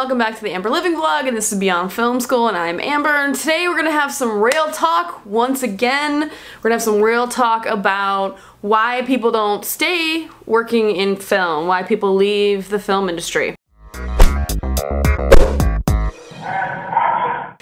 welcome back to the Amber Living Vlog, and this is Beyond Film School, and I'm Amber, and today we're gonna have some real talk once again. We're gonna have some real talk about why people don't stay working in film, why people leave the film industry.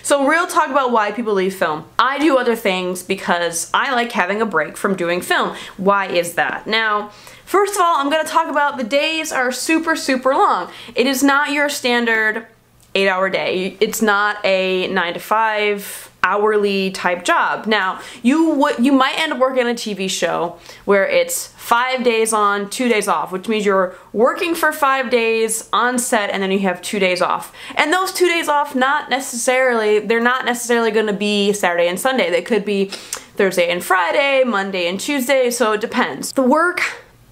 So real talk about why people leave film. I do other things because I like having a break from doing film. Why is that? Now, first of all, I'm going to talk about the days are super long. It is not your standard 8-hour day. It's not a 9 to 5 hourly type job. Now, you might end up working on a TV show where it's 5 days on, 2 days off, which means you're working for 5 days on set and then you have 2 days off. And those 2 days off, they're not necessarily going to be Saturday and Sunday. They could be Thursday and Friday, Monday and Tuesday, so it depends. The work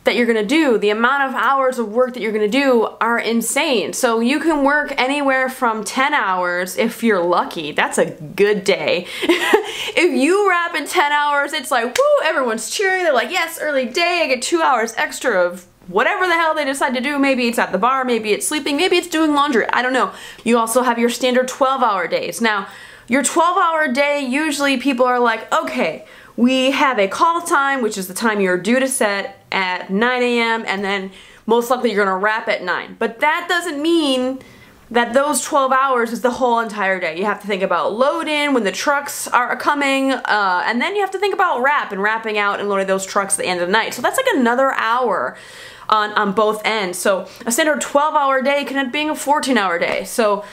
that you're gonna do, the amount of hours of work that you're gonna do are insane. So you can work anywhere from 10 hours if you're lucky. That's a good day. If you wrap in 10 hours, it's like, woo, everyone's cheering. They're like, yes, early day, I get 2 hours extra of whatever the hell they decide to do. Maybe it's at the bar, maybe it's sleeping, maybe it's doing laundry, I don't know. You also have your standard 12-hour days. Now, your 12-hour day, usually people are like, okay, we have a call time, which is the time you're due to set at 9 a.m. and then most likely you're gonna wrap at 9. But that doesn't mean that those 12 hours is the whole entire day. You have to think about load in when the trucks are coming, and then you have to think about wrap and wrapping out and loading those trucks at the end of the night. So that's like another hour on both ends. So a standard 12-hour day can end up being a 14-hour day. So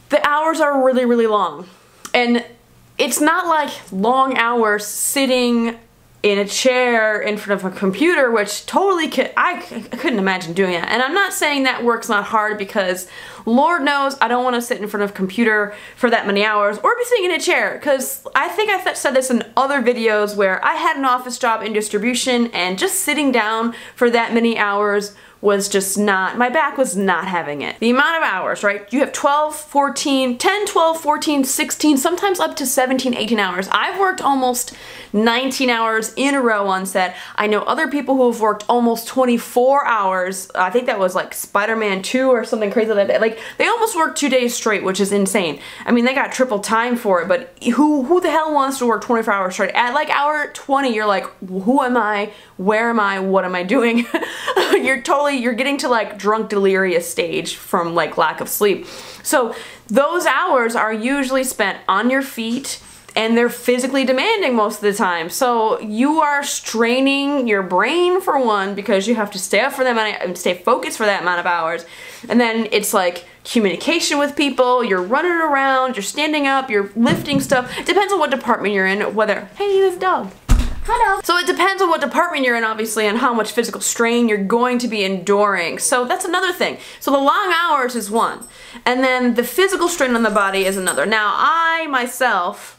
the hours are really long. And it's not like long hours sitting in a chair in front of a computer, which totally I couldn't imagine doing that. And I'm not saying that work's not hard, because Lord knows I don't want to sit in front of a computer for that many hours or be sitting in a chair, because I think I said this in other videos where I had an office job in distribution and just sitting down for that many hours was just not, my back was not having it. The amount of hours, right? You have 12, 14, 10, 12, 14, 16, sometimes up to 17, 18 hours. I've worked almost 19 hours in a row on set. I know other people who have worked almost 24 hours. I think that was like Spider-Man 2 or something crazy like that. Like, they almost worked 2 days straight, which is insane. I mean, they got triple time for it, but who the hell wants to work 24 hours straight? At like hour 20, you're like, who am I? Where am I? What am I doing? You're getting to like drunk delirious stage from like lack of sleep. So those hours are usually spent on your feet, and they're physically demanding most of the time. So you are straining your brain for one, because you have to stay up for that amount and stay focused for that amount of hours. And then it's like communication with people, you're running around, you're standing up, you're lifting stuff. It depends on what department you're in, whether, hey, this dog. Hello. So it depends on what department you're in, obviously, and how much physical strain you're going to be enduring. So that's another thing. So the long hours is one, and then the physical strain on the body is another. Now, I myself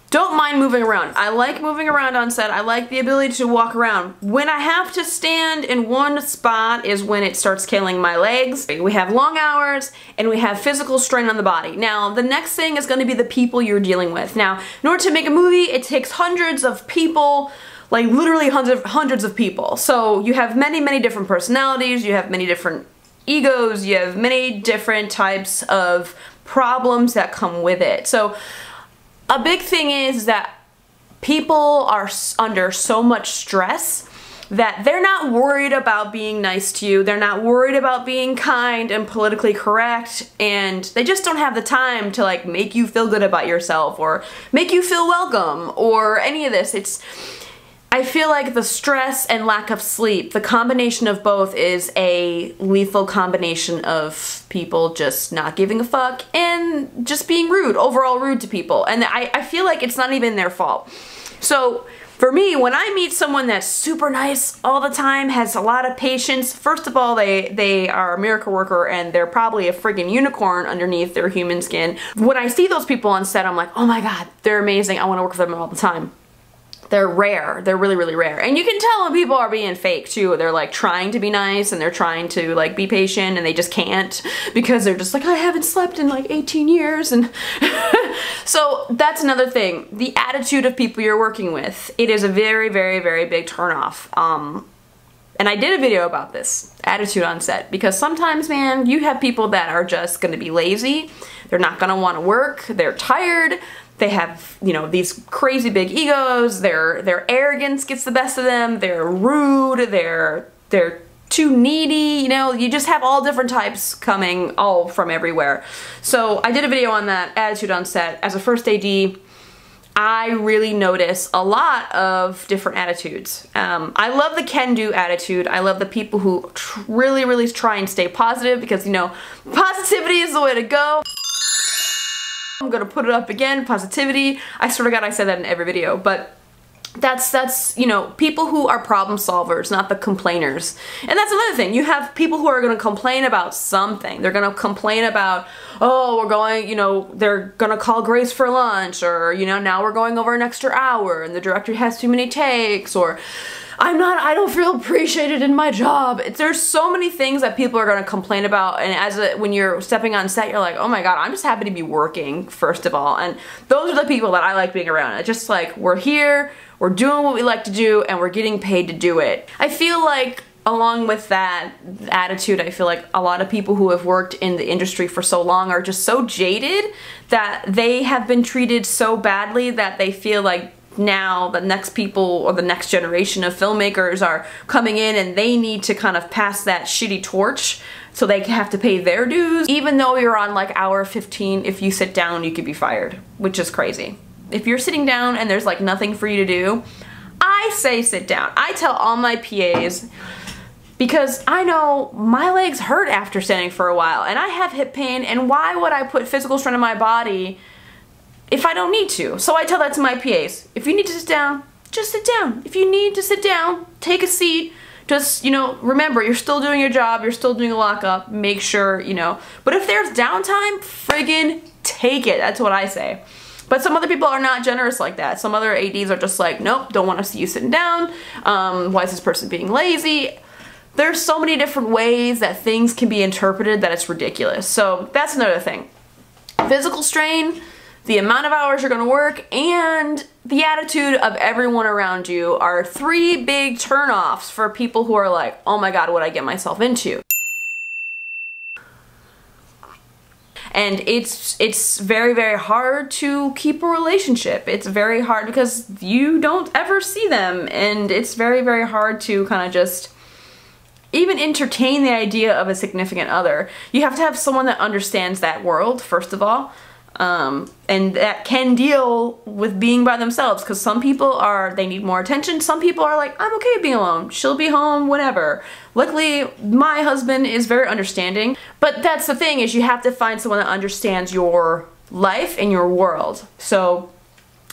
don't mind moving around. I like moving around on set. I like the ability to walk around. When I have to stand in one spot is when it starts killing my legs. We have long hours and we have physical strain on the body. Now, the next thing is going to be the people you're dealing with. Now, in order to make a movie, it takes hundreds of people, like literally hundreds of people. So you have many different personalities, you have many different egos, you have many different types of problems that come with it. So a big thing is that people are under so much stress that they're not worried about being nice to you, they're not worried about being kind and politically correct, and they just don't have the time to like make you feel good about yourself or make you feel welcome or any of this. I feel like the stress and lack of sleep, the combination of both is a lethal combination of people just not giving a fuck and just being rude, overall rude to people. And I feel like it's not even their fault. So for me, when I meet someone that's super nice all the time, has a lot of patience, first of all, they are a miracle worker and they're probably a friggin' unicorn underneath their human skin. When I see those people on set, I'm like, oh my god, they're amazing. I want to work with them all the time. They're rare. They're really rare. And you can tell when people are being fake too. They're like trying to be nice and they're trying to like be patient and they just can't, because they're just like, I haven't slept in like 18 years. And so that's another thing. The attitude of people you're working with. It is a very big turnoff. And I did a video about this, attitude on set, because sometimes, man, you have people that are just gonna be lazy, they're not gonna wanna work, they're tired, they have, you know, these crazy big egos, their arrogance gets the best of them, they're rude, they're too needy, you know, you just have all different types coming all from everywhere. So I did a video on that, attitude on set. As a first AD, I really notice a lot of different attitudes. I love the can-do attitude. I love the people who really try and stay positive, because, you know, positivity is the way to go. I'm gonna put it up again, positivity. I swear to God I said that in every video, but that's, you know, people who are problem solvers, not the complainers. And that's another thing. You have people who are going to complain about something. They're going to complain about, oh, we're going, you know, they're going to call Grace for lunch, or, you know, now we're going over an extra hour and the director has too many takes, or I don't feel appreciated in my job. There's so many things that people are going to complain about, and when you're stepping on set, you're like, oh my God, I'm just happy to be working, first of all. And those are the people that I like being around. It's just like, we're here, we're doing what we like to do, and we're getting paid to do it. I feel like, along with that attitude, I feel like a lot of people who have worked in the industry for so long are just so jaded that they have been treated so badly that they feel like now the next people, or the next generation of filmmakers, are coming in and they need to kind of pass that shitty torch, so they have to pay their dues. Even though you're on like hour 15, if you sit down you could be fired, which is crazy. If you're sitting down and there's like nothing for you to do, I say sit down. I tell all my PAs, because I know my legs hurt after standing for a while, and I have hip pain, and why would I put physical strain on my body if I don't need to? So I tell that to my PAs. If you need to sit down, just sit down. If you need to sit down, take a seat. Just, you know, remember, you're still doing your job, you're still doing a lockup, make sure, you know. But if there's downtime, friggin' take it. That's what I say. But some other people are not generous like that. Some other ADs are just like, nope, don't want to see you sitting down. Why is this person being lazy? There's so many different ways that things can be interpreted that it's ridiculous. So that's another thing. Physical strain, the amount of hours you're gonna work, and the attitude of everyone around you are three big turnoffs for people who are like, oh my God, what'd I get myself into? And it's very hard to keep a relationship. It's very hard because you don't ever see them, and it's very hard to kind of just even entertain the idea of a significant other. You have to have someone that understands that world, first of all, and that can deal with being by themselves, because some people they need more attention. Some people are like, I'm okay being alone, she'll be home, whatever. Luckily, my husband is very understanding, but that's the thing, is you have to find someone that understands your life and your world. So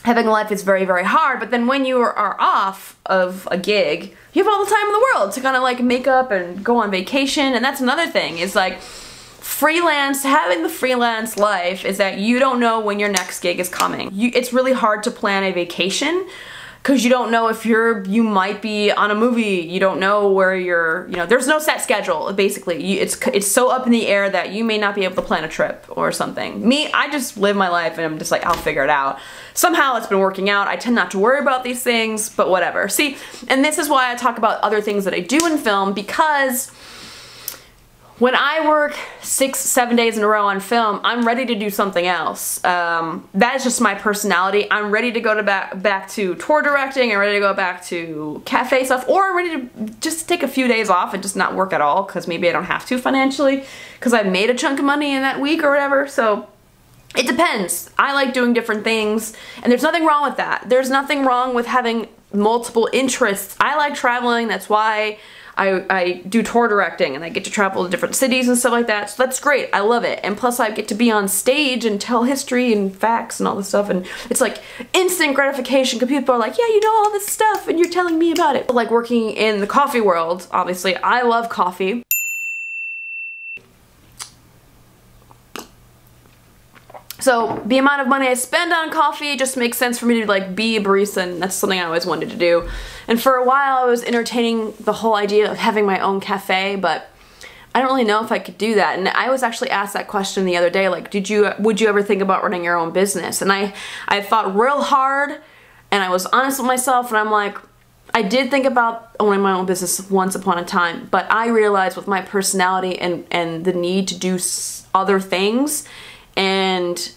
having a life is very hard, but then when you are off of a gig, you have all the time in the world to kind of like make up and go on vacation. And that's another thing, is like freelance, having the freelance life is that you don't know when your next gig is coming. It's really hard to plan a vacation, because you don't know if you might be on a movie, you don't know where you're, you know, there's no set schedule, basically. It's so up in the air that you may not be able to plan a trip or something. Me, I just live my life and I'm just like, I'll figure it out. Somehow it's been working out. I tend not to worry about these things, but whatever. See, and this is why I talk about other things that I do in film, because when I work 6-7 days in a row on film, I'm ready to do something else. That is just my personality. I'm ready to go back to tour directing, I'm ready to go back to cafe stuff, or I'm ready to just take a few days off and just not work at all, because maybe I don't have to financially, because I made a chunk of money in that week or whatever. So it depends. I like doing different things, and there's nothing wrong with that. There's nothing wrong with having multiple interests. I like traveling, that's why I do tour directing, and I get to travel to different cities and stuff like that, so that's great. I love it. And plus I get to be on stage and tell history and facts and all this stuff, and it's like instant gratification, because people are like, yeah, you know all this stuff and you're telling me about it. Like working in the coffee world, obviously, I love coffee. So the amount of money I spend on coffee just makes sense for me to like be a barista, and that's something I always wanted to do. And for a while I was entertaining the whole idea of having my own cafe, but I don't really know if I could do that. And I was actually asked that question the other day, like, would you ever think about running your own business? And I thought real hard, and I was honest with myself, and I'm like, I did think about owning my own business once upon a time, but I realized with my personality and the need to do other things and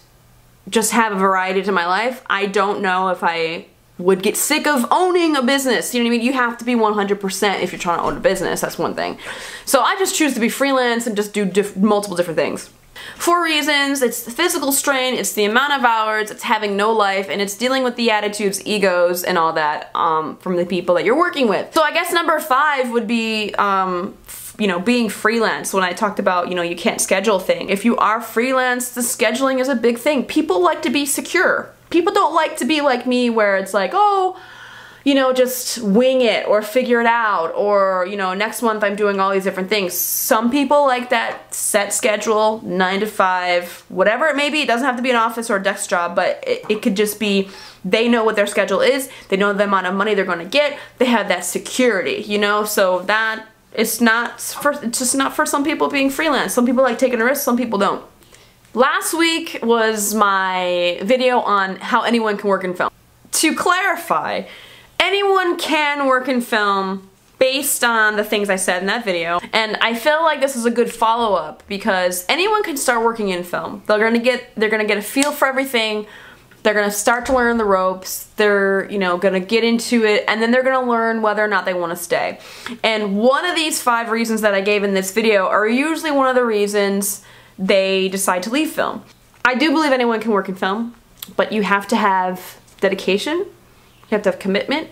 just have a variety to my life, I don't know if I would get sick of owning a business. You know what I mean? You have to be 100% if you're trying to own a business. That's one thing. So I just choose to be freelance and just do multiple different things. 4 reasons: it's the physical strain, it's the amount of hours, it's having no life, and it's dealing with the attitudes, egos, and all that from the people that you're working with. So I guess number 5 would be, you know, being freelance. When I talked about, you know, you can't schedule thing. If you are freelance, the scheduling is a big thing. People like to be secure. People don't like to be like me where it's like, oh, you know, just wing it or figure it out, or, you know, next month I'm doing all these different things. Some people like that set schedule, 9 to 5, whatever it may be. It doesn't have to be an office or a desk job, but it could just be they know what their schedule is, they know the amount of money they're going to get, they have that security, you know, so that it's just not for some people being freelance. Some people like taking a risk, some people don't. Last week was my video on how anyone can work in film. To clarify, anyone can work in film based on the things I said in that video, and I feel like this is a good follow-up because anyone can start working in film. They're gonna get a feel for everything. They're gonna start to learn the ropes. They're, you know, gonna get into it, and then they're gonna learn whether or not they want to stay. And one of these 5 reasons that I gave in this video are usually one of the reasons they decide to leave film. I do believe anyone can work in film, but you have to have dedication, you have to have commitment,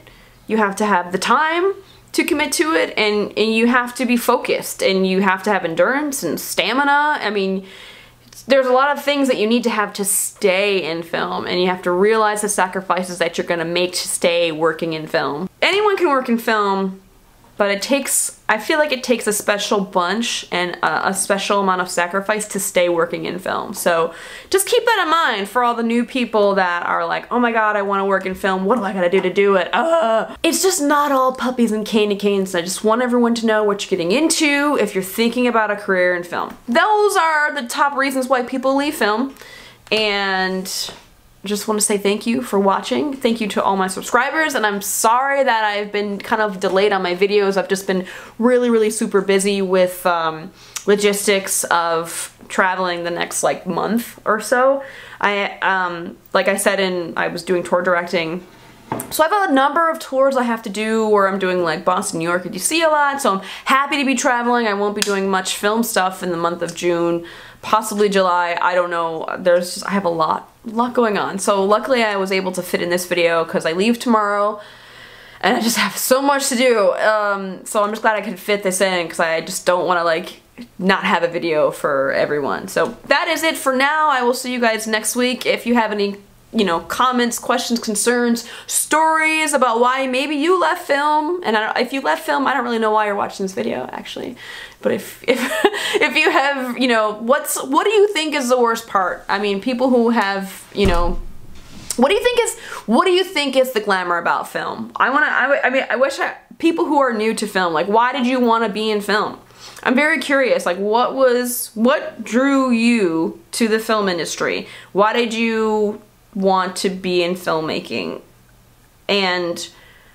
you have to have the time to commit to it, and you have to be focused, and you have to have endurance and stamina. I mean, there's a lot of things that you need to have to stay in film, and you have to realize the sacrifices that you're gonna make to stay working in film. Anyone can work in film, but I feel like it takes a special bunch and a special amount of sacrifice to stay working in film. So just keep that in mind for all the new people that are like, oh my god, I want to work in film, what do I gotta do to do it? It's just not all puppies and candy canes. I just want everyone to know what you're getting into if you're thinking about a career in film. Those are the top reasons why people leave film, and just want to say thank you for watching. Thank you to all my subscribers, and I'm sorry that I've been kind of delayed on my videos. I've just been really super busy with logistics of traveling the next like month or so. Like I said, I was doing tour directing, so I have a number of tours I have to do where I'm doing like Boston, New York, and DC a lot, so I'm happy to be traveling. I won't be doing much film stuff in the month of June, possibly July, I don't know. I have a lot going on. So luckily I was able to fit in this video because I leave tomorrow and I just have so much to do. So I'm just glad I could fit this in because I just don't want to like not have a video for everyone. So that is it for now. I will see you guys next week. If you have any, you know, comments, questions, concerns, stories about why maybe you left film, and if you left film, I don't really know why you're watching this video actually, but if you have, you know, what do you think is the worst part? I mean, people who have, you know, what do you think is the glamour about film? I wish people who are new to film, like, why did you want to be in film? I'm very curious, like, what drew you to the film industry? Why did you want to be in filmmaking? And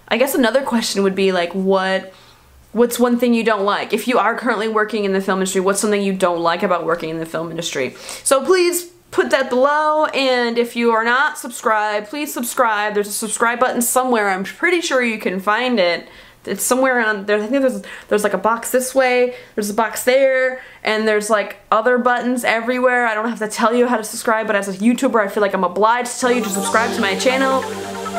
I guess another question would be like, what's one thing you don't like? If you are currently working in the film industry, what's something you don't like about working in the film industry? So please put that below, and if you are not subscribed, please subscribe. There's a subscribe button somewhere. I'm pretty sure you can find it. It's somewhere on there. I think there's like a box this way, there's a box there, and there's like other buttons everywhere. I don't have to tell you how to subscribe, but as a YouTuber, I feel like I'm obliged to tell you to subscribe to my channel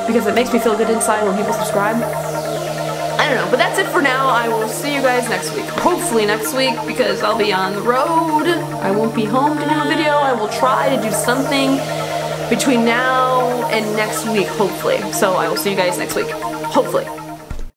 because it makes me feel good inside when people subscribe. I don't know, but that's it for now. I will see you guys next week. Hopefully next week, because I'll be on the road. I won't be home to do a video. I will try to do something between now and next week, hopefully. So I will see you guys next week. Hopefully.